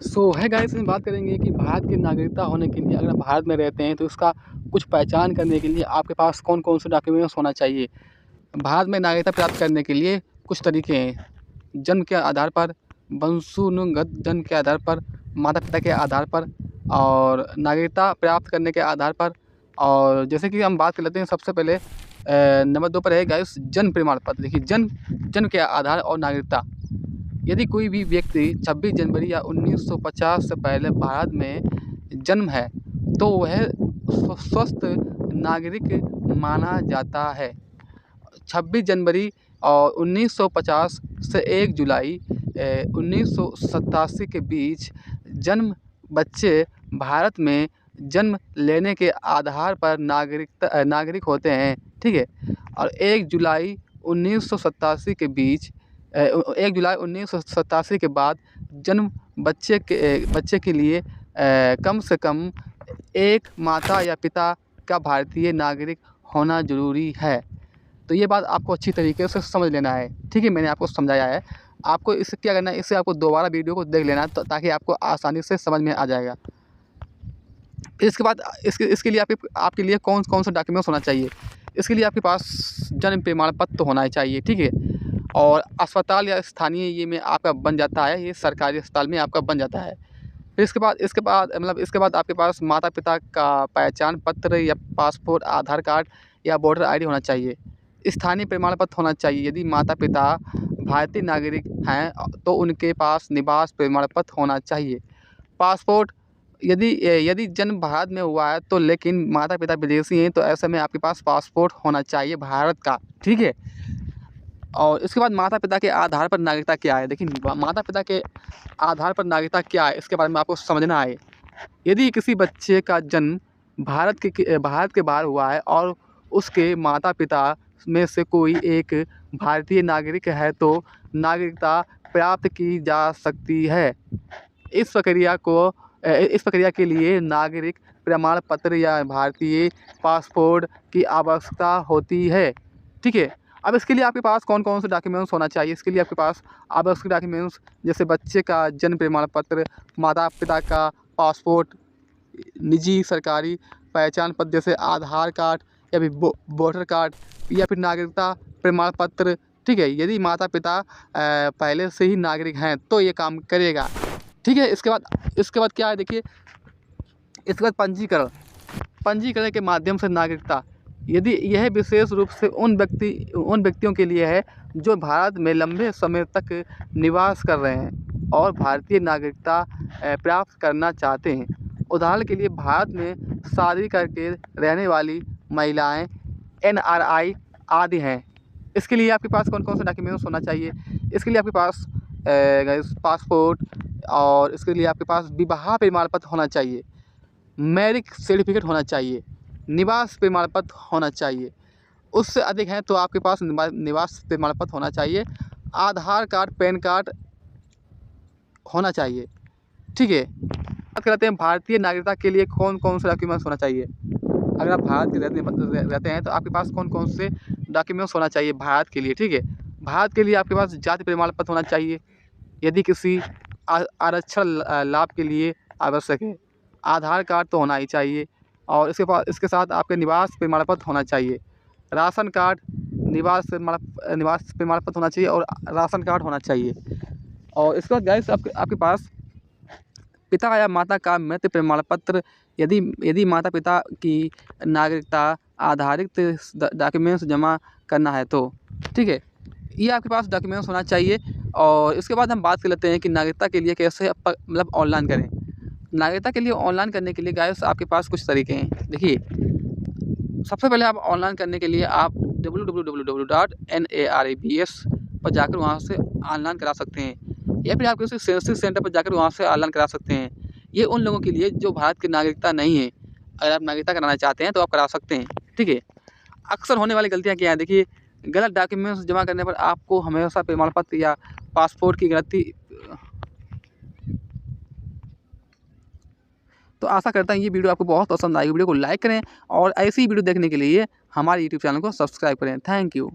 है गाइस, इसमें बात करेंगे कि भारत की नागरिकता होने के लिए, अगर भारत में रहते हैं तो इसका कुछ पहचान करने के लिए आपके पास कौन-कौन से डॉक्यूमेंट्स होना चाहिए। भारत में नागरिकता प्राप्त करने के लिए कुछ तरीके हैं। जन्म के आधार पर, वंशानुगत जन्म के आधार पर, माता-पिता के आधार पर और नागरिकता प्राप्त करने के आधार पर। और जैसे कि हम बात कर लेते हैं, सबसे पहले नंबर 2 पर है गाइस जन्म प्रमाण पत्र। देखिए, जन्म के आधार और नागरिकता। यदि कोई भी व्यक्ति 26 जनवरी या 1950 से पहले भारत में जन्म है तो वह स्वस्थ नागरिक माना जाता है। 26 जनवरी और 1950 से 1 जुलाई 1987 के बीच जन्म बच्चे भारत में जन्म लेने के आधार पर नागरिक होते हैं, ठीक है। और 1 जुलाई 1987 के बीच 1 जुलाई 1987 के बाद जन्म बच्चे के लिए कम से कम एक माता या पिता का भारतीय नागरिक होना ज़रूरी है। तो ये बात आपको अच्छी तरीके से समझ लेना है, ठीक है। मैंने आपको समझाया है। आपको इससे क्या करना है, इससे आपको दोबारा वीडियो को देख लेना है ताकि आपको आसानी से समझ में आ जाएगा। इसके बाद इसके लिए आपके लिए कौन से डॉक्यूमेंट्स होना चाहिए। इसके लिए आपके पास जन्म प्रमाण पत्र होना चाहिए, ठीक है। और अस्पताल या स्थानीय ये में आपका बन जाता है, ये सरकारी अस्पताल में आपका बन जाता है। फिर इसके बाद आपके पास माता-पिता का पहचान पत्र या पासपोर्ट, आधार कार्ड या वोटर आईडी होना चाहिए। स्थानीय प्रमाण पत्र होना चाहिए। यदि माता-पिता भारतीय नागरिक हैं तो उनके पास निवास प्रमाण पत्र होना चाहिए। पासपोर्ट, यदि जन्म भारत में हुआ है तो लेकिन माता-पिता विदेशी हैं तो ऐसे में आपके पास पासपोर्ट होना चाहिए भारत का, ठीक है। और इसके बाद माता-पिता के आधार पर नागरिकता क्या है। देखिए, माता-पिता के आधार पर नागरिकता क्या है, इसके बारे में आपको समझना है। यदि किसी बच्चे का जन्म भारत के बाहर हुआ है और उसके माता-पिता में से कोई एक भारतीय नागरिक है तो नागरिकता प्राप्त की जा सकती है। इस प्रक्रिया के लिए नागरिक प्रमाण पत्र या भारतीय पासपोर्ट की आवश्यकता होती है, ठीक है। अब इसके लिए आपके पास कौन-कौन से डॉक्यूमेंट्स होना चाहिए। इसके लिए आपके पास आवश्यक डॉक्यूमेंट्स जैसे बच्चे का जन्म प्रमाण पत्र, माता-पिता का पासपोर्ट, निजी सरकारी पहचान पत्र जैसे आधार कार्ड या फिर वोटर कार्ड या फिर नागरिकता प्रमाण पत्र, ठीक है। यदि माता-पिता पहले से ही नागरिक हैं तो ये काम करेगा, ठीक है। इसके बाद क्या है, देखिए, इसके बाद पंजीकरण के माध्यम से नागरिकता। यदि यह विशेष रूप से उन व्यक्तियों के लिए है जो भारत में लंबे समय तक निवास कर रहे हैं और भारतीय नागरिकता प्राप्त करना चाहते हैं। उदाहरण के लिए भारत में शादी करके रहने वाली महिलाएं, NRI आदि हैं। इसके लिए आपके पास कौन-कौन से डॉक्यूमेंट्स होना चाहिए। इसके लिए आपके पास पासपोर्ट और इसके लिए आपके पास विवाह प्रमाण पत्र होना चाहिए, मैरिज सर्टिफिकेट होना चाहिए, निवास प्रमाण पत्र होना चाहिए। उससे अधिक हैं तो आपके पास निवास प्रमाण पत्र होना चाहिए, आधार कार्ड, पैन कार्ड होना चाहिए, ठीक है। बात करते हैं भारतीय नागरिकता के लिए कौन-कौन से डॉक्यूमेंट्स होना चाहिए। अगर आप भारत के रहते हैं तो आपके पास कौन-कौन से डॉक्यूमेंट्स होना चाहिए भारत के लिए, ठीक है। भारत के लिए आपके पास जाति प्रमाण पत्र होना चाहिए, यदि किसी आरक्षण लाभ के लिए आवश्यक है। आधार कार्ड तो होना ही चाहिए और इसके साथ आपके निवास प्रमाण पत्र होना चाहिए। राशन कार्ड, निवास प्रमाण पत्र होना चाहिए और राशन कार्ड होना चाहिए। और इसके बाद गाइस आपके पास पिता या माता का मृत्यु प्रमाण पत्र, यदि माता-पिता की नागरिकता आधारित डॉक्यूमेंट्स जमा करना है तो, ठीक है। ये आपके पास डॉक्यूमेंट्स होना चाहिए। और इसके बाद हम बात कर लेते हैं कि नागरिकता के लिए कैसे ऑनलाइन करें। नागरिकता के लिए ऑनलाइन करने के लिए गाइस आपके पास कुछ तरीके हैं। देखिए, सबसे पहले आप ऑनलाइन करने के लिए आप www.narabs पर जाकर वहाँ से ऑनलाइन करा सकते हैं या फिर आप किसी सीएससी सेंटर पर जाकर वहाँ से ऑनलाइन करा सकते हैं। ये उन लोगों के लिए जो भारत की नागरिकता नहीं है। अगर आप नागरिकता कराना चाहते हैं तो आप करा सकते हैं, ठीक है। अक्सर होने वाली गलतियाँ क्या हैं, देखिए, गलत डॉक्यूमेंट्स जमा करने पर आपको हमेशा प्रमाण पत्र या पासपोर्ट की गलती। तो आशा करता हूँ ये वीडियो आपको बहुत पसंद आएगी। वीडियो को लाइक करें और ऐसी ही वीडियो देखने के लिए हमारे यूट्यूब चैनल को सब्सक्राइब करें। Thank you.